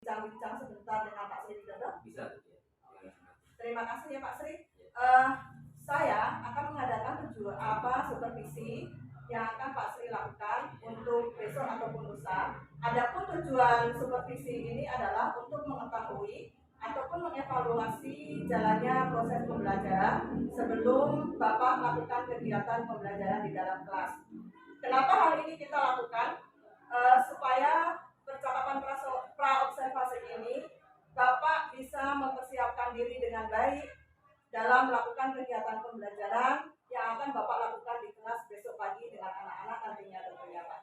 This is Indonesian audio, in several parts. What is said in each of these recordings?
bincang-bincang sebentar dengan Pak Sri Widodo? Bisa. Terima kasih ya Pak Sri. Saya akan mengadakan supervisi yang akan Pak Sri lakukan untuk besok ataupun lusa. Adapun tujuan supervisi ini adalah untuk mengetahui ataupun mengevaluasi jalannya proses pembelajaran sebelum Bapak melakukan kegiatan pembelajaran di dalam kelas. Kenapa hal ini kita lakukan? Supaya percakapan praobservasi ini Bapak bisa mempersiapkan diri dengan baik dalam melakukan kegiatan pembelajaran yang akan Bapak lakukan di kelas besok pagi dengan anak-anak nantinya tentunya Pak.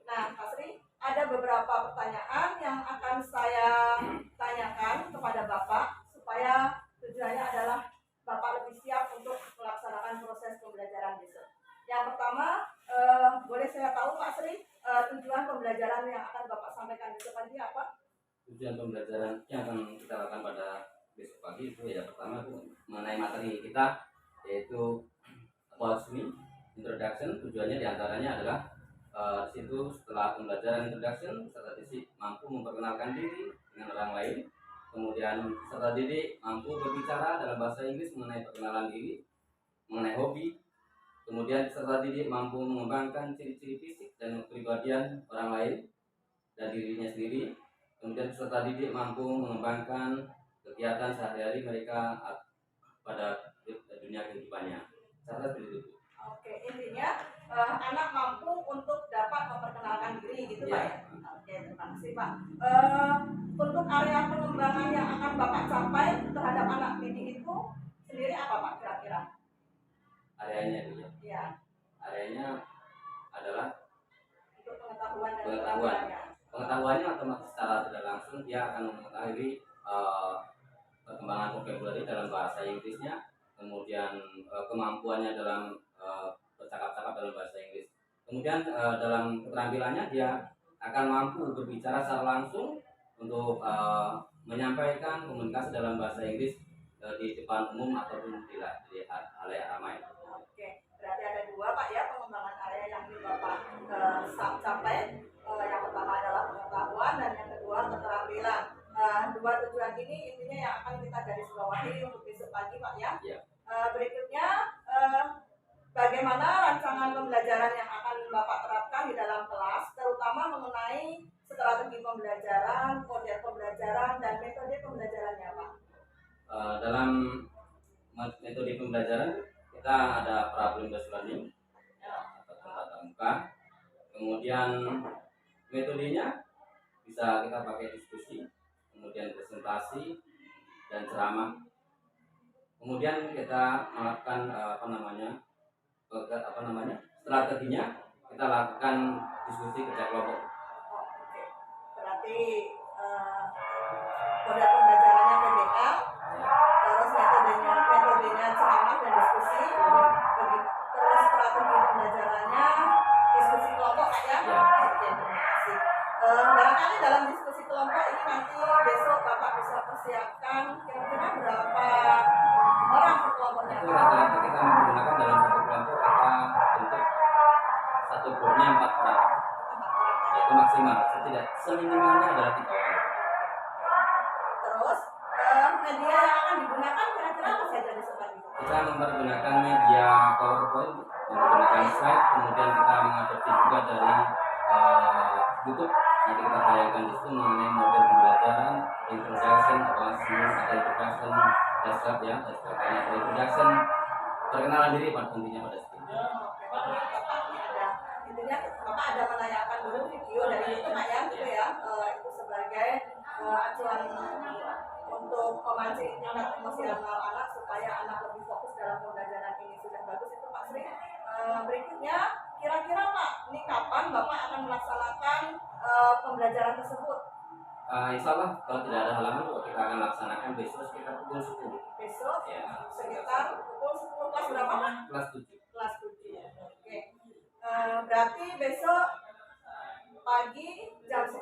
Nah, Pak Sri, ada beberapa pertanyaan yang akan saya tanyakan kepada Bapak supaya tujuannya adalah Bapak lebih siap untuk melaksanakan proses pembelajaran besok. Yang pertama, boleh saya tahu Pak Sri, tujuan pembelajaran yang akan Bapak sampaikan besok pagi apa? Tujuan pembelajaran yang akan kita lakukan pada besok pagi itu ya pertama itu mengenai materi kita, yaitu about me, introduction. Tujuannya diantaranya adalah di situ setelah pembelajaran introduction peserta didik mampu memperkenalkan diri dengan orang lain, kemudian peserta didik mampu berbicara dalam bahasa Inggris mengenai perkenalan diri, mengenai hobi, kemudian peserta didik mampu mengembangkan ciri-ciri fisik dan kepribadian orang lain dan dirinya sendiri. Kemudian peserta didik mampu mengembangkan kegiatan sehari-hari mereka pada dunia kehidupannya. Cara seperti itu. Oke, intinya anak mampu untuk dapat memperkenalkan diri gitu Pak ya? Oke, terima kasih Pak. Untuk area pengembangan yang akan Bapak capai terhadap anak didik itu sendiri apa Pak kira-kira? Areanya itu ya? Iya. Areanya adalah untuk pengetahuan dan pengetahuannya. Pengetahuannya otomatis secara tidak langsung dia akan mengetahui perkembangan vocabulary dalam bahasa Inggrisnya, kemudian kemampuannya dalam bercakap-cakap dalam bahasa Inggris. Kemudian dalam keterampilannya dia akan mampu berbicara secara langsung untuk menyampaikan komunikasi dalam bahasa Inggris di depan umum ataupun di halayak ramai. Oke, berarti ada dua Pak ya pengembangan area yang ingin Bapak capai. Yang pertama adalah pengetahuan dan yang kedua keterampilan. Dua tujuan ini intinya yang akan kita garis bawahi untuk besok pagi Pak ya. Berikutnya bagaimana rancangan pembelajaran yang akan Bapak terapkan di dalam kelas, terutama mengenai strategi pembelajaran, model pembelajaran dan metode pembelajarannya Pak. Dalam metode pembelajaran kita ada problem based learning atau tatap muka. Kemudian metodenya bisa kita pakai diskusi, kemudian presentasi dan ceramah. Kemudian kita melakukan strateginya kita lakukan diskusi kerja kelompok. Oke. Berarti model pembelajarannya PBL, terus metodenya ceramah dan diskusi, terus strategi pembelajarannya diskusi kelompok ya. Oke, terima kasih. Barangkali dalam diskusi kelompok ini nanti besok Bapak bisa persiapkan kira-kira berapa orang per kelompoknya? Itu rata-rata kita menggunakan dalam satu kelompok kita bentuk satu grupnya 4 orang. Itu maksimal, seminimalnya adalah 3 orang. Terus media yang akan digunakan kira-kira apa saja besok pagi? Kita mempergunakan media PowerPoint, menggunakan slide, kemudian kita mengadopsi juga dari YouTube. Nanti kita bayangkan di situ mengenai model pembelajaran, introduction, introduction, desktop ya, dan sebagainya. Introduction, perkenalan diri intinya pada situ. Intinya Bapak ada menanyakan dulu video dari YouTube Pak ya, gitu ya. Itu sebagai acuan untuk memancing tingkat emosional anak supaya anak lebih fokus dalam pembelajaran ini. Sudah bagus itu Pak Sri. Berikutnya, kira-kira Pak, ini kapan Bapak akan melaksanakan pembelajaran tersebut? Insya Allah kalau tidak ada halangan kita akan laksanakan besok sekitar pukul 10. Besok ya, sekitar pukul 10. Kelas berapa Pak? Kelas 7. Kelas 7. Oke. Berarti besok pagi jam 10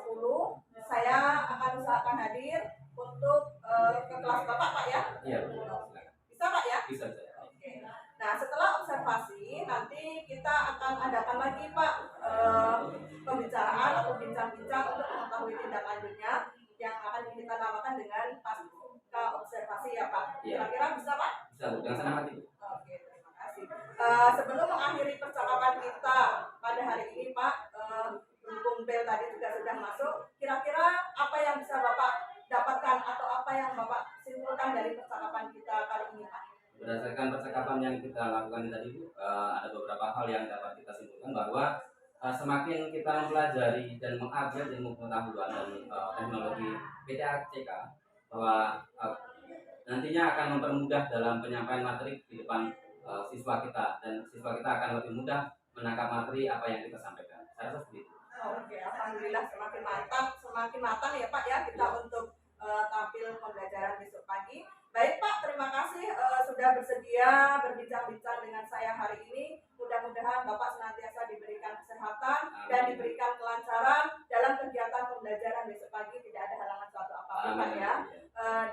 saya akan usahakan hadir untuk ke kelas Bapak Pak ya? Iya. Bisa Pak ya? Bisa. Oke. Nah setelah observasi nanti kita akan adakan lagi Pak pembicaraan atau bincang-bincang untuk mengetahui tindak lanjutnya yang akan Kira-kira bisa Pak? Bisa Bu, dengan senang hati Bu. Oke, terima kasih. Sebelum mengakhiri percakapan kita pada hari ini Pak, berhubung bel tadi juga sudah masuk, kira-kira apa yang bisa Bapak dapatkan atau apa yang Bapak simpulkan dari percakapan kita kali ini Pak? Berdasarkan percakapan yang kita lakukan tadi Bu, ada beberapa hal yang dapat kita simpulkan bahwa semakin kita mempelajari dan mengupgrade ilmu pengetahuan dan teknologi PTACK, bahwa nantinya akan mempermudah dalam penyampaian materi di depan siswa kita, dan siswa kita akan lebih mudah menangkap materi apa yang kita sampaikan. Saya rasa seperti itu. Oke, alhamdulillah semakin matang ya Pak ya kita untuk tampil pembelajaran besok pagi. Baik Pak, terima kasih sudah bersedia berbincang-bincang dengan saya hari ini. Mudah-mudahan Bapak senantiasa diberikan kesehatan dan diberikan kelancaran dalam kegiatan pembelajaran besok pagi, tidak ada halangan suatu apapun Pak ya.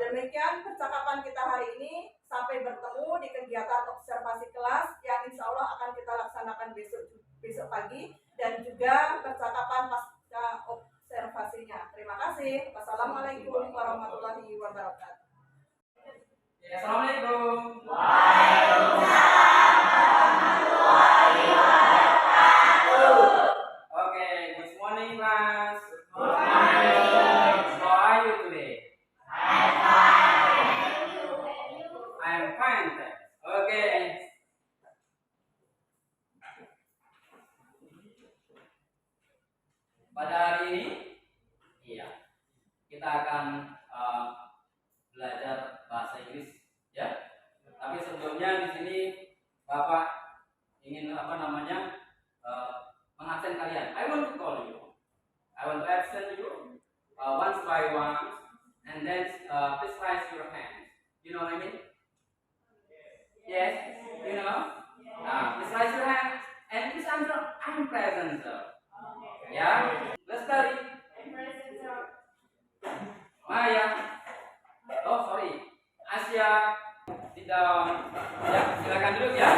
Demikian percakapan kita hari ini. Sampai bertemu di kegiatan observasi kelas yang insya Allah akan kita laksanakan besok pagi, dan juga percakapan pasca observasinya. Terima kasih. Wassalamualaikum warahmatullahi wabarakatuh. Assalamualaikum. Waalaikumsalam warahmatullahi wabarakatuh. Okay, good morning class. Good morning. How are you today? I'm fine. I'm fine. Okay. Pada hari ini, iya, kita akan belajar bahasa Inggris, ya. Tapi sebelumnya di sini Bapak ingin mengabsen kalian. I want to call you. I want to absent you once by one, and then please raise your hand. You know what I mean? Yes. You know? Please raise your hand and please answer I'm present, sir. Yeah. Let's study. Maya. Oh sorry, Asia, sit down. Ya, silakan duduk ya.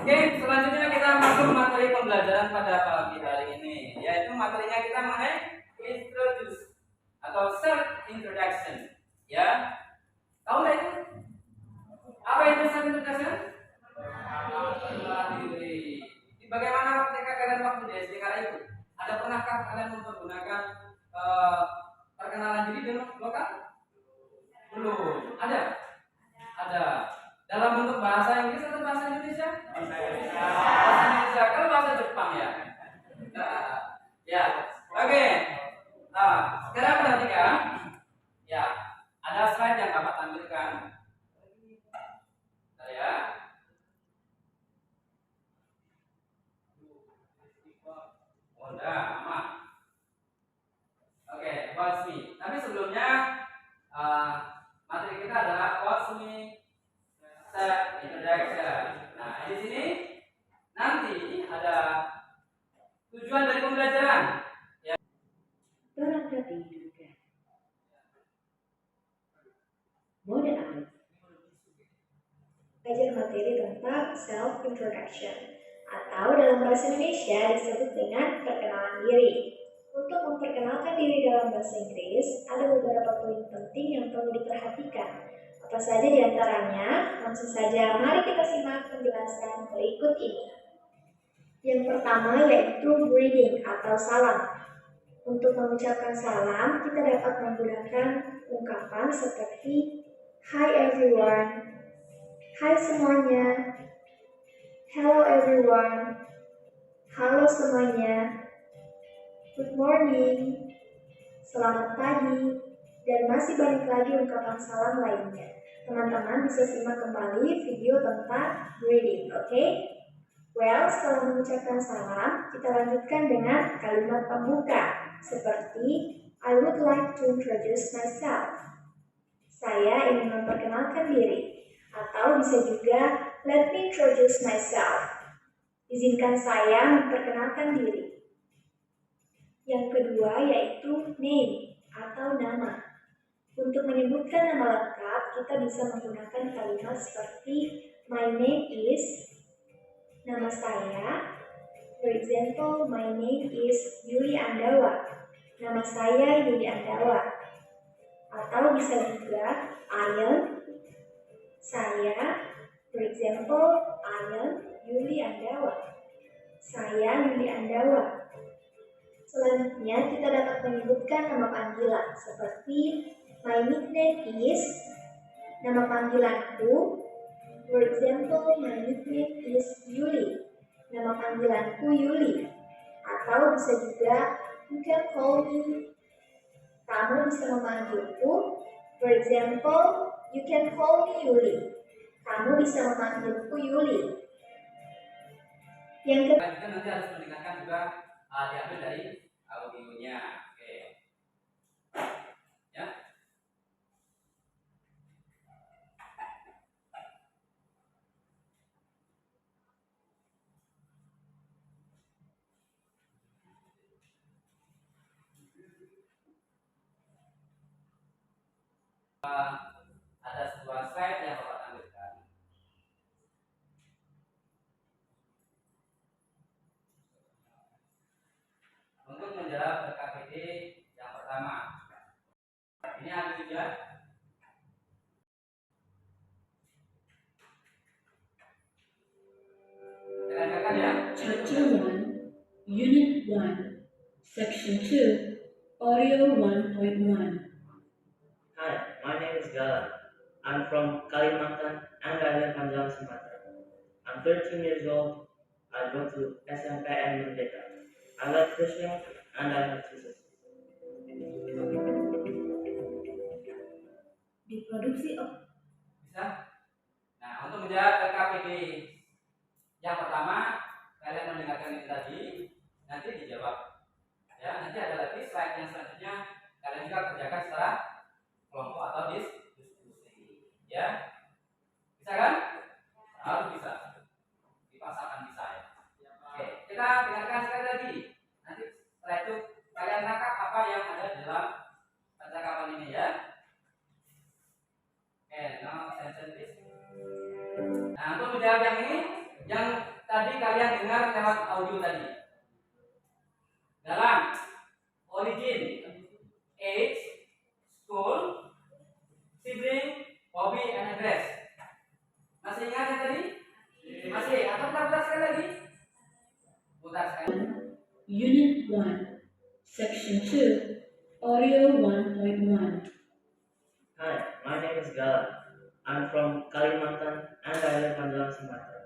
Oke, selanjutnya kita masuk materi pembelajaran pada pagi hari ini, yaitu materinya kita mengenai introduce atau self introduction. Ya, tahu nggak itu? Apa itu self introduction? Diri. Bagaimana ketika kalian waktu di SD kala itu? Ada pernahkah kalian mempergunakan perkenalan diri dengan lokal? Belum. Ada? Ada. Dalam bentuk bahasa Inggris atau bahasa Indonesia? Bahasa Indonesia. Kalau bahasa Jepang ya? Ya. Oke. Sekarang perhatikan. Ya. Ada slide yang Bapak tampilkan. Bentar ya. Udah, aman. Oke, what's me? Tapi sebelumnya materi kita adalah what's me self introduction. Nah, di sini nanti ada tujuan dari pembelajaran. Ya. Barangkali juga. Mode alif. Belajar materi tentang self introduction atau dalam bahasa Indonesia disebut dengan perkenalan diri. Untuk memperkenalkan diri dalam bahasa Inggris, ada beberapa poin penting yang perlu diperhatikan. Apa saja diantaranya? Langsung saja, mari kita simak penjelasan berikut ini. Yang pertama yaitu greeting atau salam. Untuk mengucapkan salam, kita dapat menggunakan ungkapan seperti Hi everyone, Hai semuanya, Hello everyone, halo semuanya, Good morning, selamat pagi, dan masih banyak lagi ungkapan salam lainnya. Teman-teman bisa simak kembali video tentang greeting, oke? Well, setelah mengucapkan salam, kita lanjutkan dengan kalimat pembuka, seperti I would like to introduce myself. Saya ingin memperkenalkan diri, atau bisa juga let me introduce myself. Izinkan saya memperkenalkan diri. Yang kedua yaitu name atau nama. Untuk menyebutkan nama lengkap, kita bisa menggunakan kalimat seperti my name is, nama saya. For example, my name is Yuli Andawa. Nama saya Yuli Andawa. Atau bisa juga I am, Saya, for example, I am Yuli Andawa. Saya Yuli Andawa. Selanjutnya kita dapat menyebutkan nama panggilan seperti my nickname is, nama panggilanku. For example, my nickname is Yuli. Nama panggilanku Yuli. Atau bisa juga you can call me. Kamu bisa memanggilku. For example, you can call me Yuli. Kamu bisa memanggilku Yuli. Yang Kita nanti harus mendengarkan juga diambil dari audionya. Oke. Ya. Ada sebuah slide yang Bapak tampilkan. Untuk menjawab KPD yang pertama, ini ada juga. Dengarkan ya. Chapter 1, Unit 1, Section 2, Audio 1.1. Hi, my name is Galan. I'm from Kalimantan and I live in Jalan Sumatera. I'm 13 years old. I go to SMPN Merdeka. I like fishing and I have two sisters. Diproduksi Bisa? Nah, untuk menjawab KPD yang pertama, kalian mendengarkan ini tadi, nanti dijawab. Ya, nanti ada lagi slide yang selanjutnya kalian juga kerjakan secara kelompok atau diskusi. Ya, bisa kan? Harus bisa. Dipaksakan bisa ya. Oke, kita dengarkan sekali lagi. Nanti setelah itu kalian tangkap apa yang ada di dalam percakapan ini ya. Oke, now attention please. Nah, untuk menjawab yang ini, yang tadi kalian dengar lewat audio tadi. Dalam origin, age, school, sibling, hobby, and address. Masih ingat yang tadi? Masih? Atau kita putar sekali lagi? Putar sekali. Unit 1, Section 2, Audio 1.1. Hi, my name is Galan. I'm from Kalimantan and I live in Jalan Sumatera.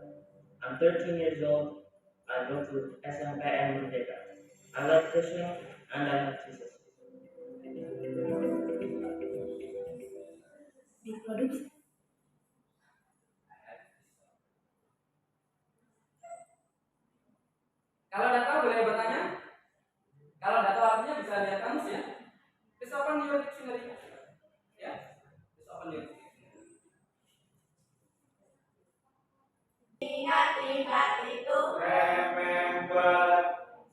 I'm 13 years old. I go to SMPN Merdeka. I like fishing and I have two sisters. Diproduksi Kalau tidak tahu boleh bertanya. Kalau tidak tahu artinya bisa lihat kamus ya. Please open your dictionary. Ya, please open your dictionary. Ingat itu. Remember.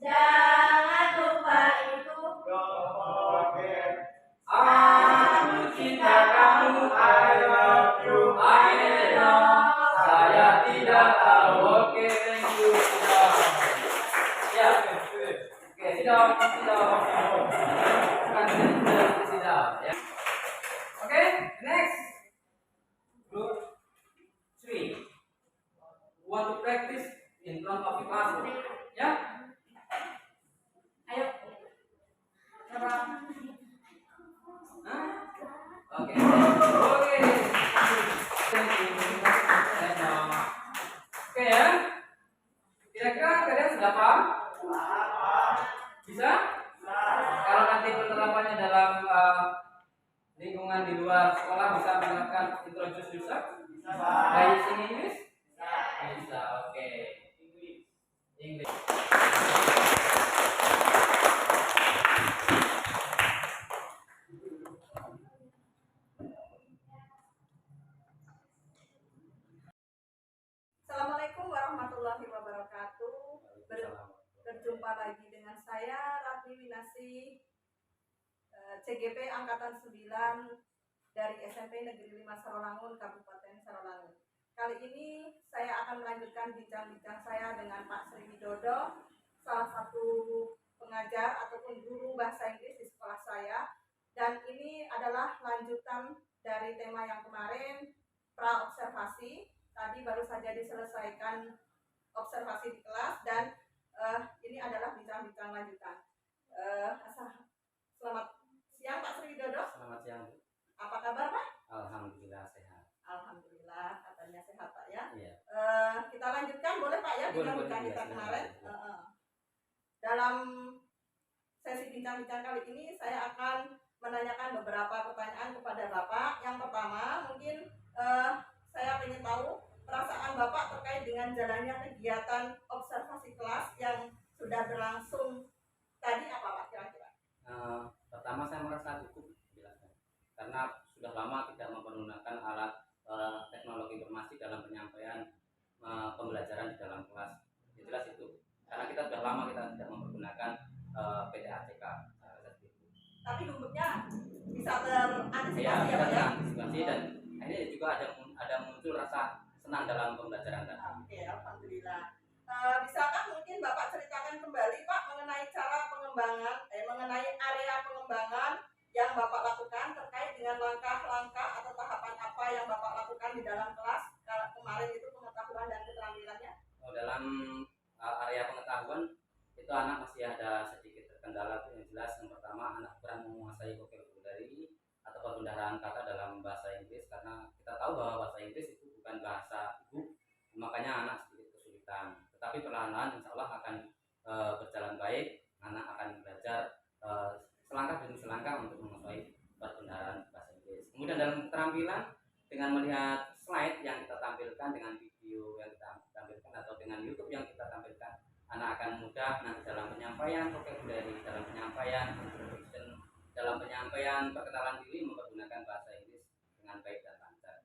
Jangan lupa itu. Don't forget. Aku cinta kamu, I love you, I know. Saya tidak tahu. Oke, thank you. Ya, oke, sit down. Bukan sit down, ya. Oke, next. Group 3. Want to practice in front of the classroom? Ya. Ayo. Siapa? Hah? Oke. Oke ya. Kira-kira kalian sudah paham? Bisa? Kalau nanti penerapannya dalam lingkungan di luar sekolah bisa menerapkan introduce yourself? By using English? Bisa. Oke. English. Assalamualaikum warahmatullahi wabarakatuh. Berjumpa lagi dengan saya Ratni Winasi, CGP Angkatan 9 dari SMP Negeri 5 Sarolangun, Kabupaten Sarolangun. Kali ini saya akan melanjutkan bincang-bincang saya dengan Pak Sri Widodo, salah satu pengajar ataupun guru bahasa Inggris di sekolah saya. Dan ini adalah lanjutan dari tema yang kemarin, pra observasi. Tadi baru saja diselesaikan observasi di kelas dan ini adalah bincang-bincang lanjutan. Selamat siang Pak Sri Widodo. Selamat siang. Apa kabar Pak? Alhamdulillah sehat. Alhamdulillah, katanya sehat Pak ya. Iya. Kita lanjutkan boleh Pak ya bincang-bincang kita kemarin. Dalam sesi bincang-bincang kali ini saya akan menanyakan beberapa pertanyaan kepada Bapak. Yang pertama mungkin saya ingin tahu perasaan Bapak terkait dengan jalannya kegiatan observasi kelas yang sudah berlangsung tadi apa Pak kira-kira? Pertama saya merasa cukup karena sudah lama tidak menggunakan alat teknologi informasi dalam penyampaian pembelajaran di dalam kelas. Jelas itu karena kita sudah lama kita tidak menggunakan PDACK. Tapi gugupnya bisa terantisipasi Ya, ya Pak ya? terantisipasi dan ini juga ada muncul rasa senang dalam pembelajaran tadi. Oke, alhamdulillah. Bisakah mungkin Bapak ceritakan kembali Pak mengenai cara pengembangan, mengenai area pengembangan yang Bapak lakukan terkait dengan langkah-langkah atau tahapan apa yang Bapak lakukan di dalam kelas kemarin itu pengetahuan dan keterampilannya? Dalam area pengetahuan itu anak masih ada sedikit terkendala yang jelas. Yang pertama anak kurang menguasai vocabulary atau perbendaharaan kata dalam bahasa Inggris karena kita tahu bahwa bahasa Inggris itu bukan bahasa ibu, makanya anak sedikit kesulitan. Tetapi perlahan-lahan insya Allah akan berjalan baik, anak akan belajar selangkah demi selangkah untuk menguasai perbendaharaan bahasa Inggris. Kemudian dalam keterampilan dengan melihat slide yang kita tampilkan, dengan video yang kita tampilkan atau dengan YouTube yang kita tampilkan, anak akan mudah nanti dalam penyampaian vocabulary, dalam penyampaian introduction, dalam penyampaian perkenalan diri mempergunakan bahasa Inggris dengan baik dan lancar.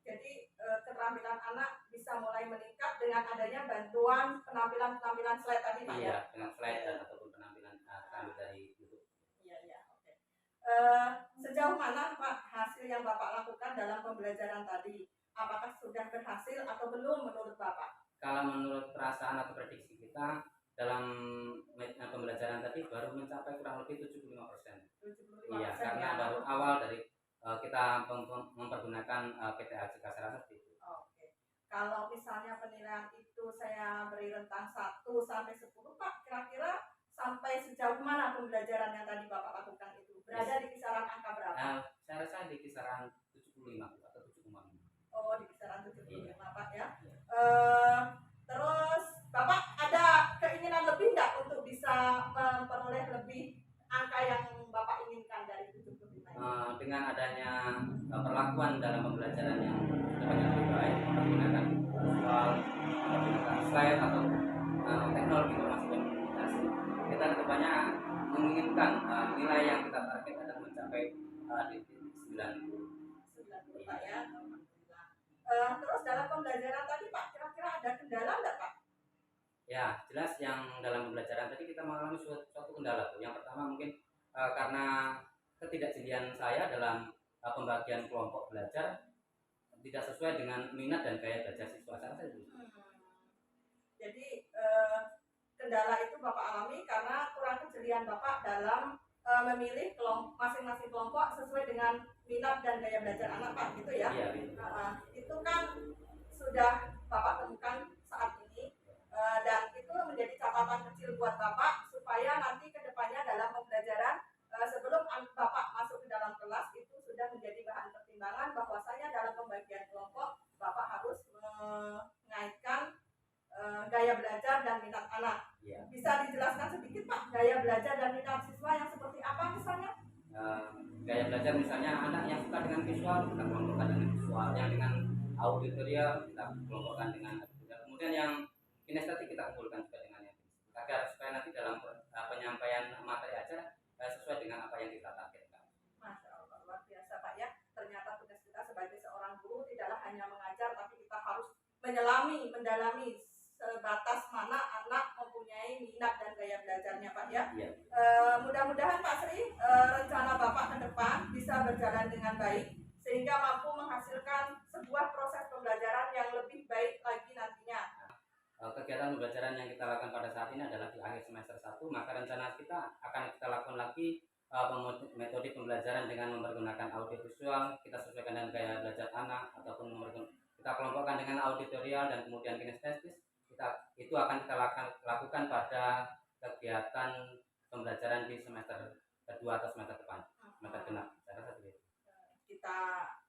Jadi keterampilan anak bisa mulai meningkat dengan adanya bantuan penampilan slide tadi Pak ya? Iya, dengan slide dan ataupun penampilan tampil dari YouTube. Iya, oke. Sejauh mana Pak hasil yang Bapak lakukan dalam pembelajaran tadi? Apakah sudah berhasil atau belum menurut Bapak? Kalau menurut perasaan atau prediksi kita dalam pembelajaran tadi baru mencapai kurang lebih 75%. 75% Iya, karena ya? baru awal dari kita mempergunakan PTACK saya rasa itu. Oke. Kalau misalnya penilaian itu saya beri rentang 1 sampai 10 Pak, kira-kira sampai sejauh mana pembelajaran yang tadi Bapak lakukan itu? Berada di kisaran angka berapa? Saya rasa di kisaran 75 atau 75. Oh, di kisaran 75 Iya. Pak ya. Terus Bapak ada keinginan lebih nggak untuk bisa memperoleh lebih angka yang Bapak inginkan dari 75 ini? Dengan adanya perlakuan dalam pembelajaran yang sudah lebih baik, menggunakan visual, menggunakan slide atau teknologi informasi dan komunikasi, kita kedepannya menginginkan nilai yang kita target adalah mencapai di 90 Pak ya. Alhamdulillah. Terus dalam pembelajaran tadi Pak, kira-kira ada kendala nggak Pak? Ya, jelas yang dalam pembelajaran tadi kita mengalami suatu kendala tuh. Yang pertama mungkin karena ketidakjelian saya dalam pembagian kelompok belajar tidak sesuai dengan minat dan gaya belajar siswa saya. Jadi kendala itu Bapak alami karena kurang kejelian Bapak dalam memilih masing-masing kelompok sesuai dengan minat dan gaya belajar anak Pak, gitu ya? Iya, itu kan sudah Bapak temukan saat ini dan itu menjadi catatan kecil buat Bapak supaya nanti kedepannya dalam pembelajaran sebelum Bapak masuk ke dalam kelas itu sudah menjadi bahan pertimbangan bahwasanya dalam pembagian kelompok Bapak harus mengaitkan gaya belajar dan minat anak. Iya. Bisa dijelaskan sedikit Pak, gaya belajar dan minat siswa yang seperti apa misalnya? Gaya belajar misalnya anak yang suka dengan visual kita kelompokkan dengan visual, yang dengan auditorial kita kelompokkan dengan auditorial, kemudian yang kinestetik kita kumpulkan juga dengan yang agar supaya nanti dalam penyampaian materi aja sesuai dengan apa yang kita targetkan. Masya Allah, luar biasa Pak ya. Ternyata tugas kita sebagai seorang guru tidaklah hanya mengajar, tapi kita harus mendalami sebatas mana anak mempunyai minat dan gaya belajarnya Pak ya. Iya. Mudah-mudahan Pak Sri rencana Bapak ke depan bisa berjalan dengan baik sehingga mampu menghasilkan sebuah proses pembelajaran yang lebih baik lagi nantinya. Kegiatan pembelajaran yang kita lakukan pada saat ini adalah di akhir semester 1, maka rencana kita akan kita lakukan lagi metode pembelajaran dengan yang mempergunakan audio visual, kita sesuaikan dengan gaya belajar anak, ataupun kita kelompokkan dengan auditorial dan kemudian kinestesis, itu akan kita lakukan pada kegiatan pembelajaran di semester kedua atau semester depan, semester genap. Saya rasa begitu. Kita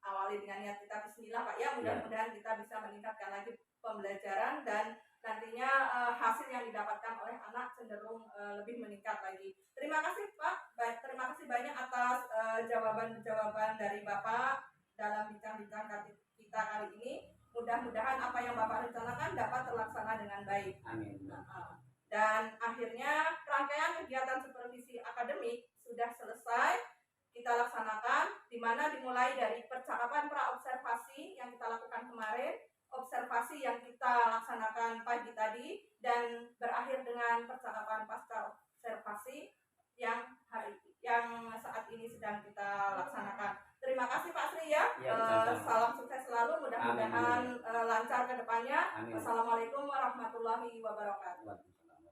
awali dengan niat kita bismillah Pak ya, mudah-mudahan kita bisa meningkatkan lagi pembelajaran dan nantinya hasil yang didapatkan oleh anak cenderung lebih meningkat lagi. Terima kasih Pak, terima kasih banyak atas jawaban-jawaban dari Bapak dalam bincang-bincang kita kali ini. Mudah-mudahan apa yang Bapak rencanakan dapat terlaksana dengan baik. Amin. Dan akhirnya rangkaian kegiatan supervisi akademik sudah selesai kita laksanakan, di mana dimulai dari percakapan pra-observasi yang kita lakukan kemarin, observasi yang kita laksanakan pagi tadi, dan berakhir dengan percakapan pasca observasi yang saat ini sedang kita laksanakan. Terima kasih Pak Sri ya. Salam sukses selalu, mudah-mudahan lancar ke depannya. Wassalamualaikum warahmatullahi wabarakatuh.